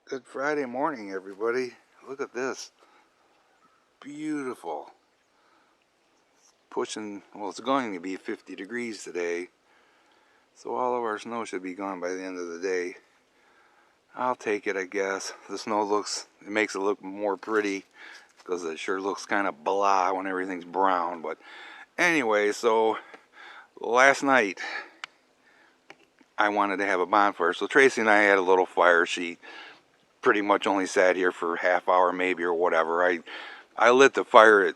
Good Friday morning, everybody. Look at this. Beautiful. Pushing, well, it's going to be 50 degrees today. So all of our snow should be gone by the end of the day. I'll take it, I guess. The snow it makes it look more pretty because it sure looks kind of blah when everything's brown. But anyway, so last night I wanted to have a bonfire. So Tracy and I had a little fire. She pretty much only sat here for a half hour maybe or whatever. I lit the fire at,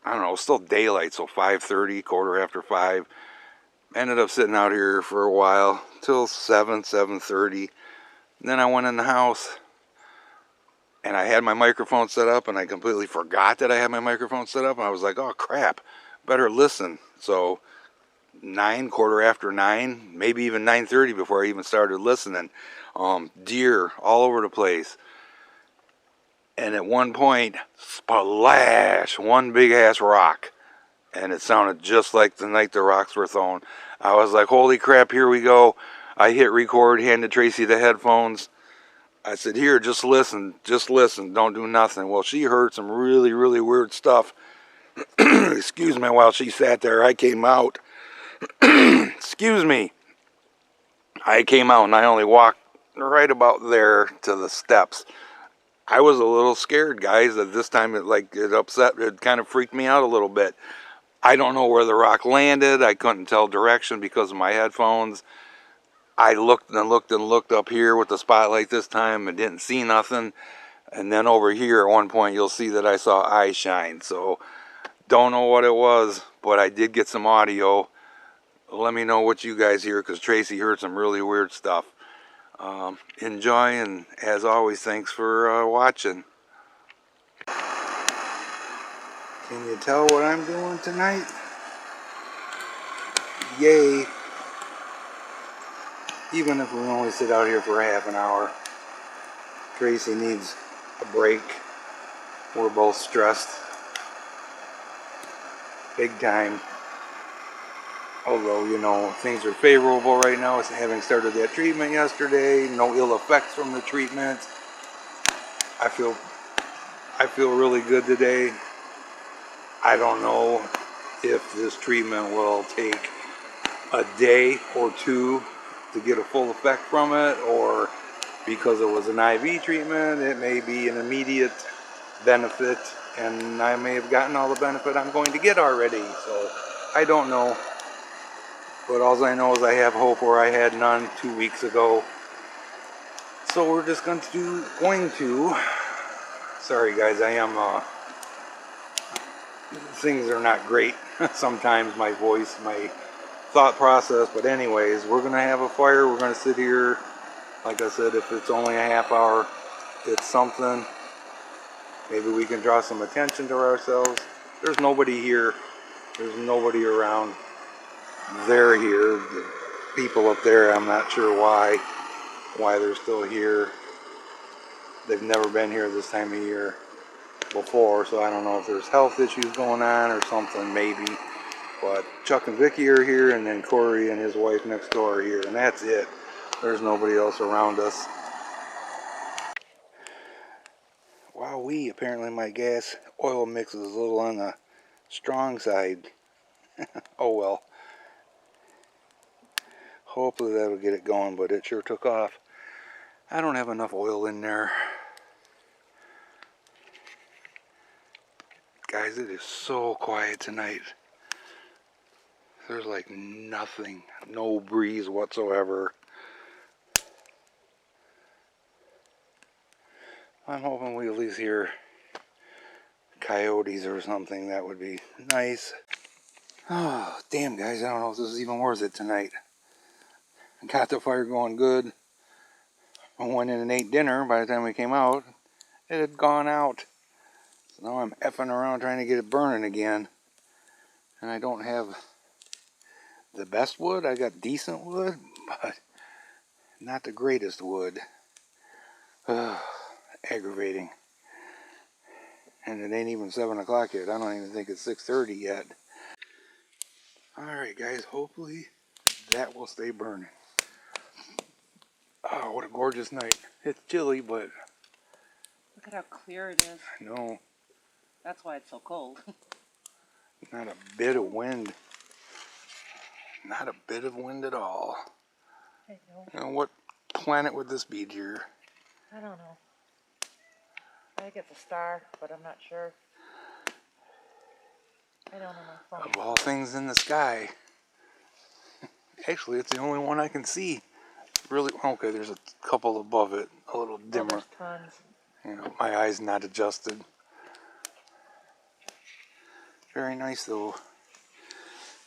I don't know, it was still daylight, so 5:30, quarter after 5. Ended up sitting out here for a while till 7:30. Then I went in the house and I had my microphone set up and I completely forgot that I had my microphone set up. And I was like, oh crap, better listen. So 9, quarter after 9, maybe even 9:30 before I even started listening. Deer all over the place. And at one point, splash, one big ass rock. And it sounded just like the night the rocks were thrown. I was like, holy crap, here we go. I hit record, handed Tracy the headphones. I said, here, just listen, don't do nothing. Well, she heard some really, really weird stuff. Excuse me, while she sat there, I came out. Excuse me. I came out and I only walked right about there to the steps. I was a little scared, guys, that this time it kind of freaked me out a little bit. I don't know where the rock landed. I couldn't tell direction because of my headphones. I looked and looked and looked up here with the spotlight this time and didn't see nothing. And then over here at one point you'll see that I saw eyes shine. So don't know what it was, but I did get some audio. Let me know what you guys hear because Tracy heard some really weird stuff. Enjoy, and as always, thanks for watching. Can you tell what I'm doing tonight? Yay! Even if we only sit out here for half an hour, Tracy needs a break. We're both stressed. Big time. Although, you know, things are favorable right now. It's having started that treatment yesterday. No ill effects from the treatment. I feel really good today. I don't know if this treatment will take a day or two to get a full effect from it, or because it was an IV treatment, it may be an immediate benefit, and I may have gotten all the benefit I'm going to get already. So I don't know. But all I know is I have hope where I had none 2 weeks ago. So we're just going to, sorry guys, things are not great. Sometimes my voice, my thought process, but anyways, we're going to have a fire. We're going to sit here. Like I said, if it's only a half hour, it's something. Maybe we can draw some attention to ourselves. There's nobody here. There's nobody around. They're here. The people up there, I'm not sure why they're still here. They've never been here this time of year before, so I don't know if there's health issues going on or something, maybe. But Chuck and Vicky are here, and then Corey and his wife next door are here, and that's it. There's nobody else around us. Wowee, apparently my gas oil mix is a little on the strong side. Oh well. Hopefully that'll get it going, but it sure took off. I don't have enough oil in there. Guys, it is so quiet tonight. There's like nothing, no breeze whatsoever. I'm hoping we at least hear coyotes or something. That would be nice. Oh, damn guys, I don't know if this is even worth it tonight. I got the fire going good. I went in and ate dinner. By the time we came out, it had gone out. So now I'm effing around trying to get it burning again. And I don't have the best wood. I got decent wood, but not the greatest wood. Aggravating. And it ain't even 7 o'clock yet. I don't even think it's 6:30 yet. Alright guys, hopefully that will stay burning. Oh, what a gorgeous night. It's chilly, but Look at how clear it is. I know. That's why it's so cold. Not a bit of wind. Not a bit of wind at all. I know. Now, what planet would this be, dear? I don't know. I think it's a star, but I'm not sure. I don't know my phone. Of all things in the sky. Actually, it's the only one I can see. Really, okay, there's a couple above it, a little dimmer. There's tons. You know, my eye's not adjusted. Very nice, though.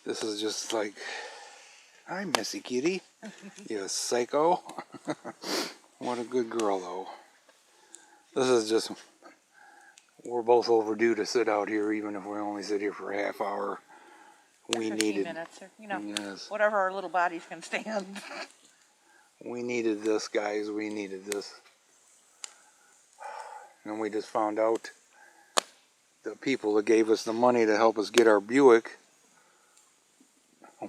This is just like, hi, Missy Kitty. You psycho. What a good girl, though. This is just, we're both overdue to sit out here, even if we only sit here for a half hour. We 15 needed minutes, or, you know, yes. Whatever our little bodies can stand. We needed this, guys. We needed this. And we just found out the people that gave us the money to help us get our Buick,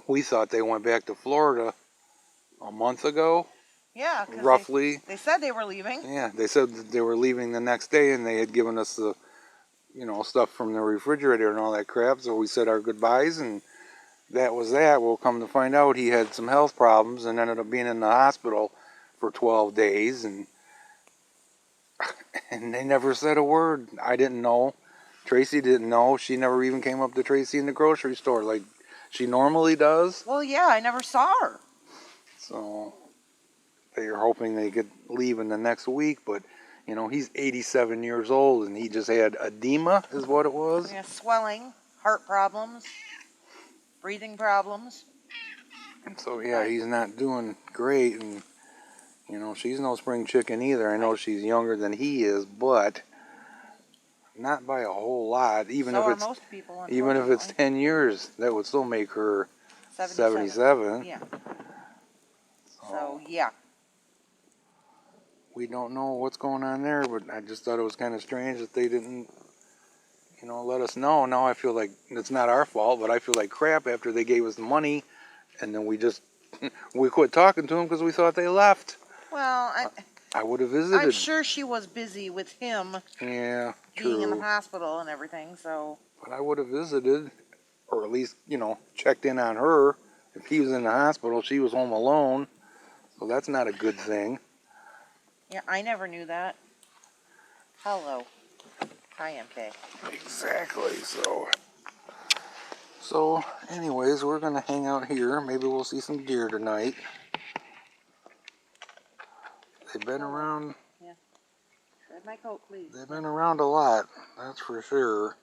we thought they went back to Florida a month ago. Yeah, roughly. They said they were leaving. Yeah, they said that they were leaving the next day, and they had given us the, you know, stuff from the refrigerator and all that crap. So we said our goodbyes, and that was that. We'll come to find out he had some health problems and ended up being in the hospital for 12 days, and they never said a word. I didn't know. Tracy didn't know. She never even came up to Tracy in the grocery store like she normally does. Well, yeah, I never saw her. So they are hoping they could leave in the next week, but you know, he's 87 years old and he just had edema is what it was. Yeah, swelling, heart problems, breathing problems. And so yeah, he's not doing great, and you know, she's no spring chicken either. I know she's younger than he is, but not by a whole lot. Even so if are it's most people, even if it's 10 years, that would still make her 77. Yeah. So yeah. We don't know what's going on there, but I just thought it was kind of strange that they didn't, you know, let us know. Now I feel like it's not our fault, but I feel like crap after they gave us the money, and then we quit talking to them because we thought they left. Well, I would have visited. I'm sure she was busy with him. Yeah, being in the true. hospital and everything, so. But I would have visited, or at least, you know, checked in on her. If he was in the hospital, she was home alone, so that's not a good thing. Yeah, I never knew that. Hello. Hi, MK. Exactly, so anyways, we're going to hang out here. Maybe we'll see some deer tonight. They've been around. Yeah. Shred my coat, please. They've been around a lot, that's for sure.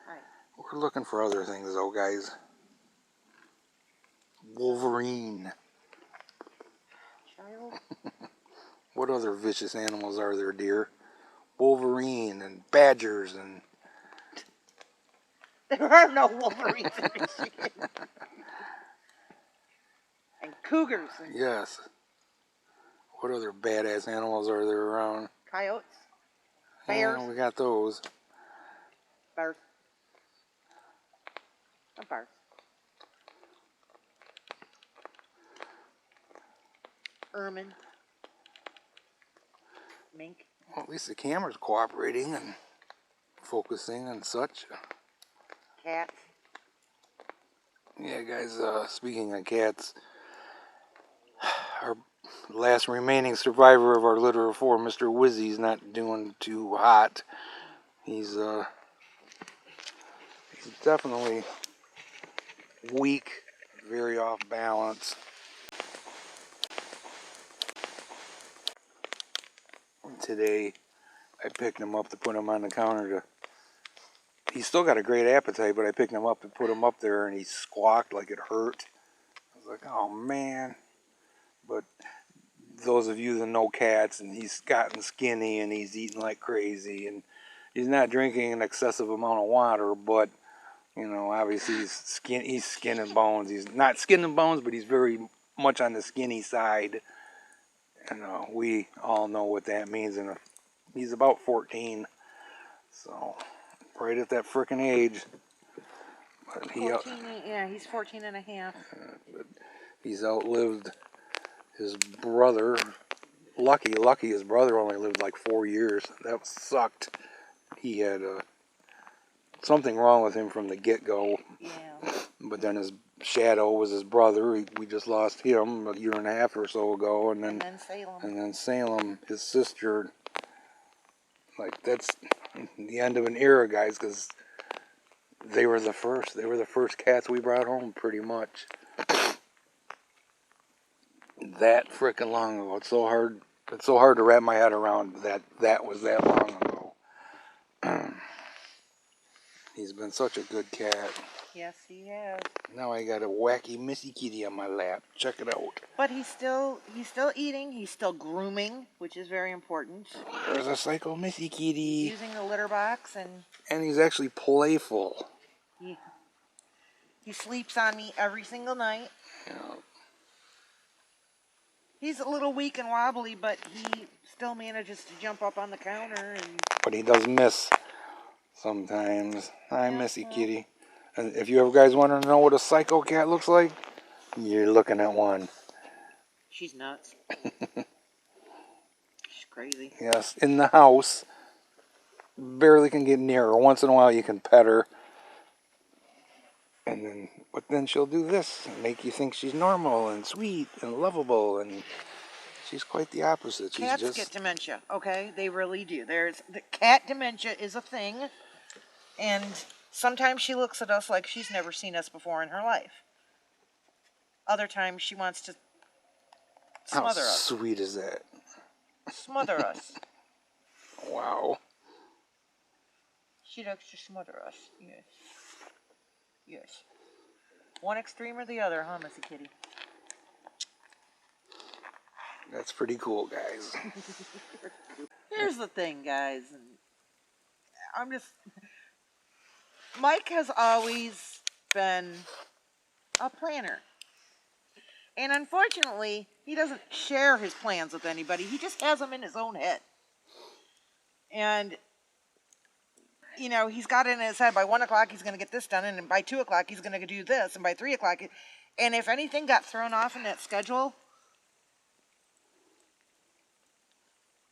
Hi. We're looking for other things though, guys. Wolverine. Child. What other vicious animals are there, dear? Wolverine and badgers and... There are no wolverines in Michigan. And cougars. And yes. What other badass animals are there around? coyotes. Bears. Yeah, we got those. Bears. Not bears. Ermine. Mink. Well, at least the camera's cooperating and focusing and such. Cats. Yeah, guys, speaking of cats, our last remaining survivor of our litter of 4, Mr. Wizzy's not doing too hot. He's definitely weak, very off balance. Today, I picked him up to put him on the counter. He's still got a great appetite, but I picked him up to put him up there, and he squawked like it hurt. I was like, oh man. But those of you that know cats, and he's gotten skinny, and he's eating like crazy, and he's not drinking an excessive amount of water, but, you know, obviously he's skin and bones. He's not skin and bones, but he's very much on the skinny side. And we all know what that means. And he's about 14, so right at that frickin' age. But 14, yeah, he's 14 and a half. But he's outlived his brother Lucky, his brother only lived like 4 years. That sucked. He had something wrong with him from the get-go. Yeah. But then his shadow was his brother. We just lost him a year and a half or so ago. And then Salem. And then Salem, his sister. Like, that's the end of an era, guys, because they were the first. They were the first cats we brought home, pretty much. That frickin' long ago. It's so hard. It's so hard to wrap my head around that was that long ago. He's been such a good cat. Yes, he has. Now I got a wacky Missy Kitty on my lap. Check it out. But he's still eating. He's still grooming, which is very important. There's a psycho Missy Kitty. He's using the litter box, And he's actually playful. He sleeps on me every single night. Yeah. He's a little weak and wobbly, but he still manages to jump up on the counter. But he does miss sometimes. Hi, Yeah, Missy well. Kitty. And if you guys want to know what a psycho cat looks like, you're looking at one. She's nuts. She's crazy. Yes, in the house. Barely can get near her. Once in a while you can pet her. But then she'll do this and make you think she's normal and sweet and lovable, and she's quite the opposite. Cats get dementia, okay? They really do. The cat dementia is a thing, and sometimes she looks at us like she's never seen us before in her life. Other times she wants to smother us. How sweet is that? Smother us. Wow. She likes to smother us. Yes. Yes. One extreme or the other, huh, Missy Kitty? That's pretty cool, guys. Here's the thing, guys. Mike has always been a planner. And unfortunately, he doesn't share his plans with anybody. He just has them in his own head. And you know, he's got it in his head by 1 o'clock he's going to get this done, and by 2 o'clock he's going to do this, and by 3 o'clock, and if anything got thrown off in that schedule,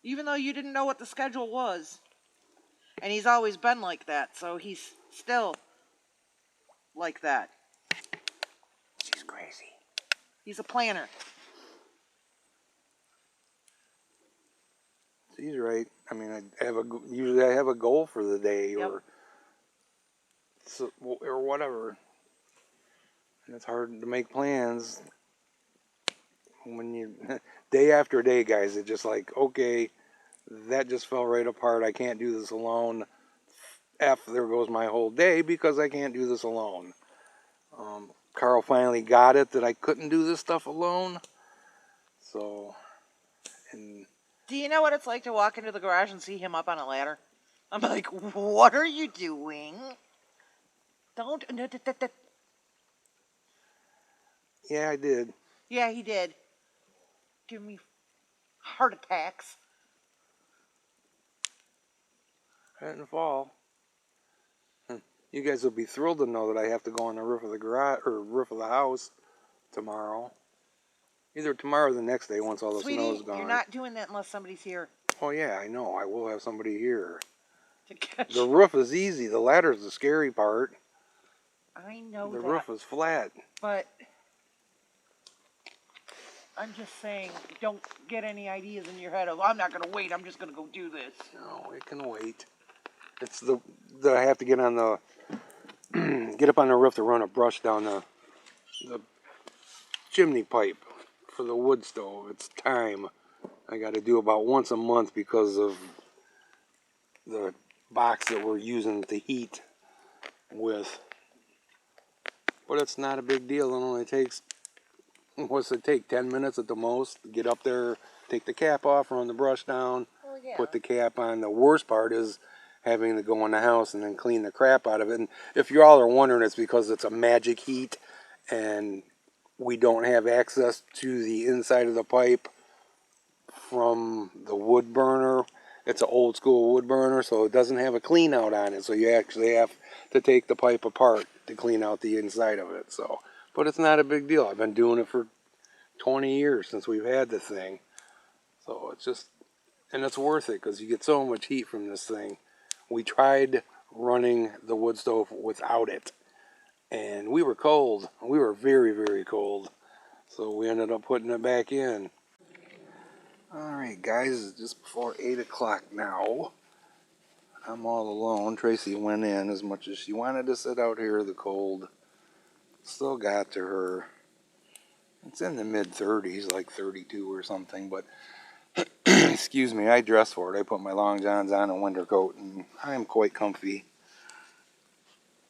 even though you didn't know what the schedule was, and he's always been like that, so he's still like that. She's crazy. He's a planner. She's right. I mean, usually I have a goal for the day, Yep. or whatever. And it's hard to make plans when you day after day, guys. It's just like, okay, that just fell right apart. I can't do this alone. There goes my whole day because I can't do this alone. Carl finally got it that I couldn't do this stuff alone. So, and Do you know what it's like to walk into the garage and see him up on a ladder? I'm like, what are you doing? Don't. yeah, I did. Yeah, he did. Give me heart attacks. I didn't fall. You guys will be thrilled to know that I have to go on the roof of the garage or roof of the house tomorrow. Either tomorrow or the next day once all the snow's gone. You're not doing that unless somebody's here. Oh yeah, I know. I will have somebody here. To catch The roof is easy. The ladder's the scary part. I know The that. roof is flat. But I'm just saying, don't get any ideas in your head of, I'm not going to wait, I'm just going to go do this. No, it can wait. It's I have to get on the get up on the roof to run a brush down the chimney pipe for the wood stove. It's time. I got to do about once a month because of the box that we're using to heat with. But it's not a big deal. It only takes, what's it take, 10 minutes at the most? Get up there, take the cap off, run the brush down, put the cap on. The worst part is having to go in the house and then clean the crap out of it. And if you all are wondering, it's because it's a magic heat and we don't have access to the inside of the pipe from the wood burner. It's an old school wood burner, so it doesn't have a clean out on it. So you actually have to take the pipe apart to clean out the inside of it. So, but it's not a big deal. I've been doing it for 20 years since we've had the thing. So it's just, and it's worth it because you get so much heat from this thing. We tried running the wood stove without it, and we were cold. We were very, very cold. So we ended up putting it back in. Alright guys, it's just before 8 o'clock now. I'm all alone. Tracy went in as much as she wanted to sit out here. The cold still got to her. It's in the mid-30s, like 32 or something, but excuse me, I dress for it. I put my long johns on, a winter coat, and I'm quite comfy.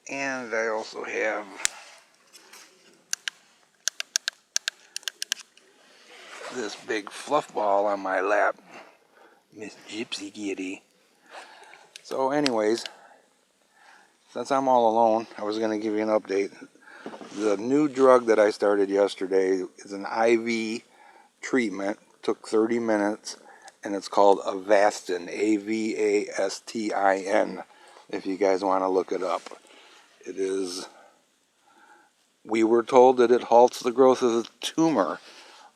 And I also have this big fluff ball on my lap, Miss Gypsy Kitty. So anyways, since I'm all alone, I was going to give you an update. The new drug that I started yesterday is an IV treatment. Took 30 minutes, and it's called Avastin, Avastin, if you guys want to look it up. It is, we were told that it halts the growth of the tumor.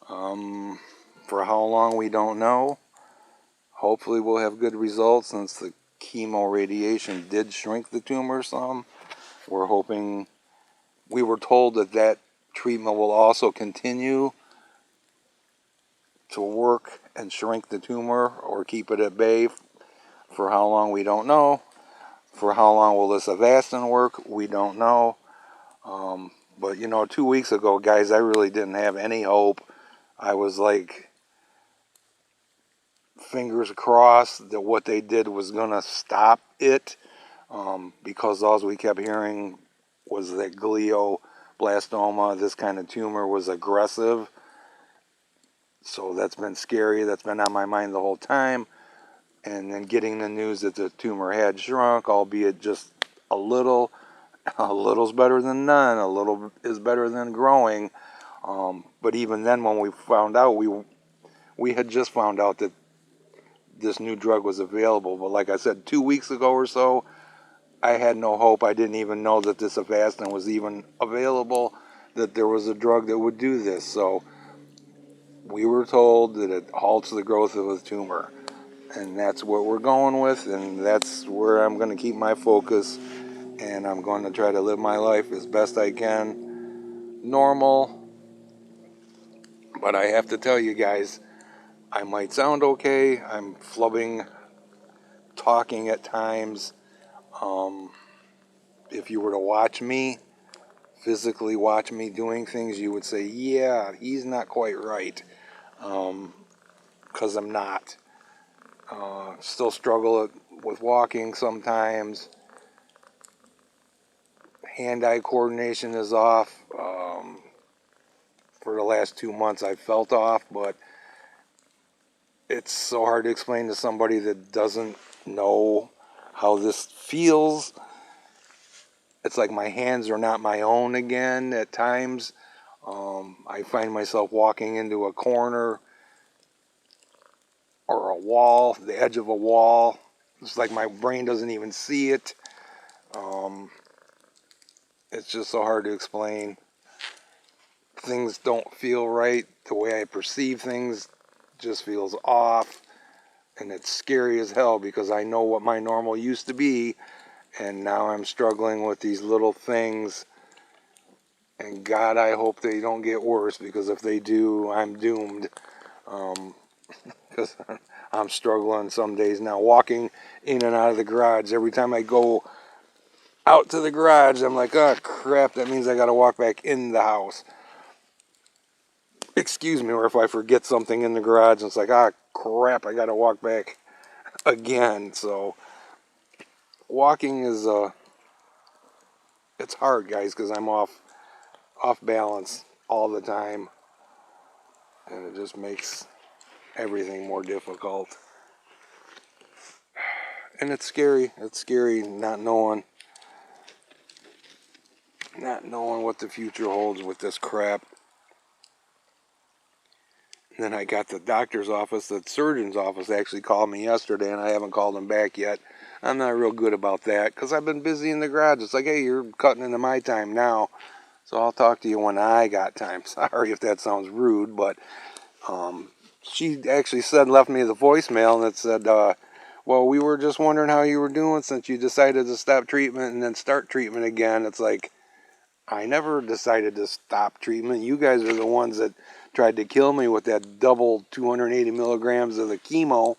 For how long, we don't know. Hopefully we'll have good results since the chemo radiation did shrink the tumor some. We're hoping, we were told that that treatment will also continue to work and shrink the tumor or keep it at bay. For how long, we don't know. For how long will this Avastin work, we don't know. But you know, 2 weeks ago, guys, I really didn't have any hope. I was like, fingers crossed that what they did was going to stop it, because all we kept hearing was that glioblastoma, this kind of tumor, was aggressive. So that's been scary. That's been on my mind the whole time. And then getting the news that the tumor had shrunk, albeit just a little. A little's better than none. A little is better than growing. But even then, when we found out, we had just found out that this new drug was available. But like I said, 2 weeks ago or so, I had no hope. I didn't even know that this Avastin was even available, that there was a drug that would do this. So we were told that it halts the growth of a tumor. And that's what we're going with, and that's where I'm going to keep my focus. And I'm going to try to live my life as best I can. Normal. But I have to tell you guys, I might sound okay. I'm flubbing, talking at times. If you were to watch me, physically watch me doing things, you would say, yeah, he's not quite right. Because I'm not. Still struggle with walking sometimes. Hand-eye coordination is off. For the last 2 months I felt off, but it's so hard to explain to somebody that doesn't know how this feels. It's like my hands are not my own again at times. I find myself walking into a corner or a wall, the edge of a wall. It's like my brain doesn't even see it. It's just so hard to explain. Things don't feel right. The way I perceive things just feels off. And it's scary as hell because I know what my normal used to be. And now I'm struggling with these little things. And God, I hope they don't get worse, because if they do, I'm doomed. Because I'm struggling some days now. Walking in and out of the garage. Every time I go out to the garage, I'm like, oh crap, that means I got to walk back in the house. Excuse me, or if I forget something in the garage, it's like, ah crap, I got to walk back again. So walking is it's hard, guys, because I'm off balance all the time, and it just makes everything more difficult. And it's scary. It's scary not knowing what the future holds with this crap. And then I got the doctor's office, the surgeon's office actually called me yesterday, and I haven't called them back yet. I'm not real good about that because I've been busy in the garage. It's like, hey, you're cutting into my time now, so I'll talk to you when I got time. Sorry if that sounds rude, but she actually left me the voicemail, and it said, well, we were just wondering how you were doing since you decided to stop treatment and then start treatment again. It's like, I never decided to stop treatment. You guys are the ones that tried to kill me with that double 280 milligrams of the chemo.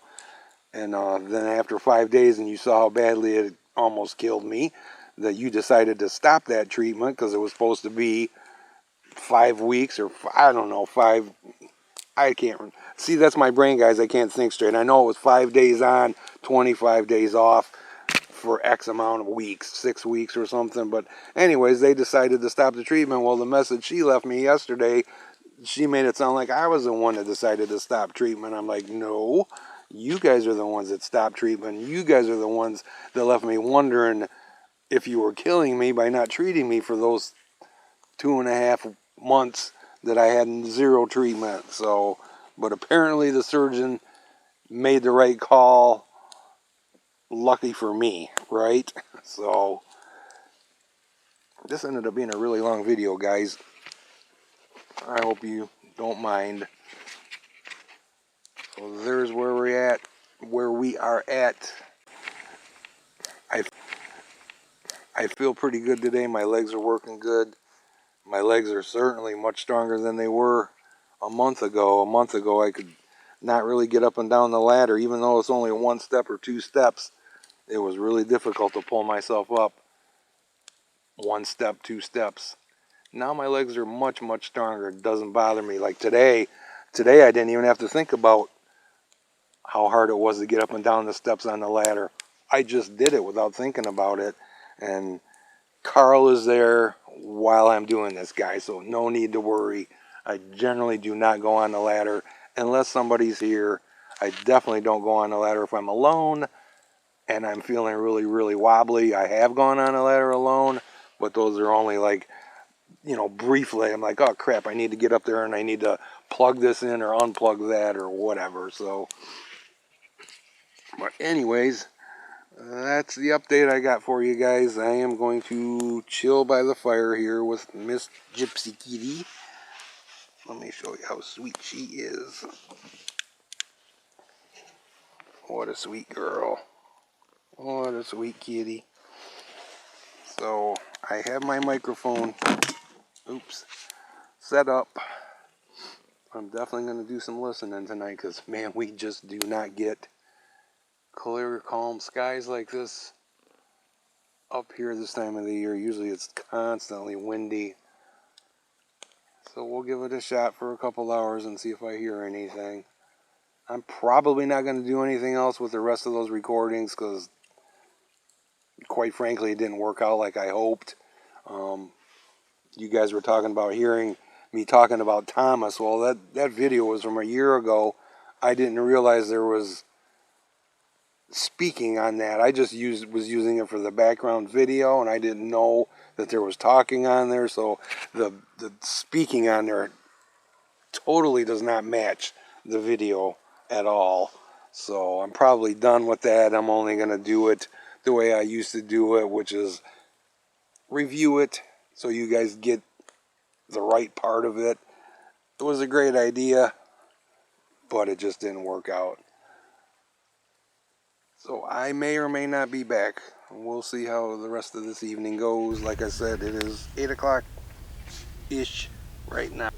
And then after 5 days, and you saw how badly it almost killed me, that you decided to stop that treatment because it was supposed to be 5 weeks or I don't know, I can't see. That's my brain, guys. I can't think straight. I know it was 5 days on, 25 days off for X amount of weeks, 6 weeks or something. But anyways, they decided to stop the treatment. Well, the message she left me yesterday, she made it sound like I was the one that decided to stop treatment. I'm like, no, you guys are the ones that stopped treatment. You guys are the ones that left me wondering if you were killing me by not treating me for those 2.5 months that I had zero treatment. So, but apparently the surgeon made the right call. Lucky for me, right? So, this ended up being a really long video, guys. I hope you don't mind. So there's where we are at. I feel pretty good today. My legs are working good. My legs are certainly much stronger than they were a month ago. A month ago, I could not really get up and down the ladder, even though it's only 1 step or 2 steps. It was really difficult to pull myself up 1 step, 2 steps. Now my legs are much, much stronger. It doesn't bother me. Like today I didn't even have to think about how hard it was to get up and down the steps on the ladder. I just did it without thinking about it. And Carl is there while I'm doing this, guys, so no need to worry. I generally do not go on the ladder unless somebody's here. I definitely don't go on the ladder if I'm alone and I'm feeling really, really wobbly. I have gone on a ladder alone, but those are only like, you know, briefly. I'm like, oh crap, I need to get up there and I need to plug this in or unplug that or whatever. So, but anyways, that's the update I got for you guys. I am going to chill by the fire here with Miss Gypsy Kitty. Let me show you how sweet she is. What a sweet girl. What a sweet kitty. So, I have my microphone, set up. I'm definitely going to do some listening tonight because, man, we just do not get clear, calm skies like this up here this time of the year. Usually it's constantly windy. So we'll give it a shot for a couple hours and see if I hear anything. I'm probably not going to do anything else with the rest of those recordings because, quite frankly, it didn't work out like I hoped. You guys were talking about hearing me talking about Thomas. Well, that video was from a year ago. I didn't realize there was speaking on that. I just was using it for the background video, and I didn't know that there was talking on there. So the speaking on there totally does not match the video at all. So I'm probably done with that. I'm only going to do it the way I used to do it, which is review it so you guys get the right part of it. It was a great idea, but it just didn't work out. So I may or may not be back. We'll see how the rest of this evening goes. Like I said, it is 8 o'clock-ish right now.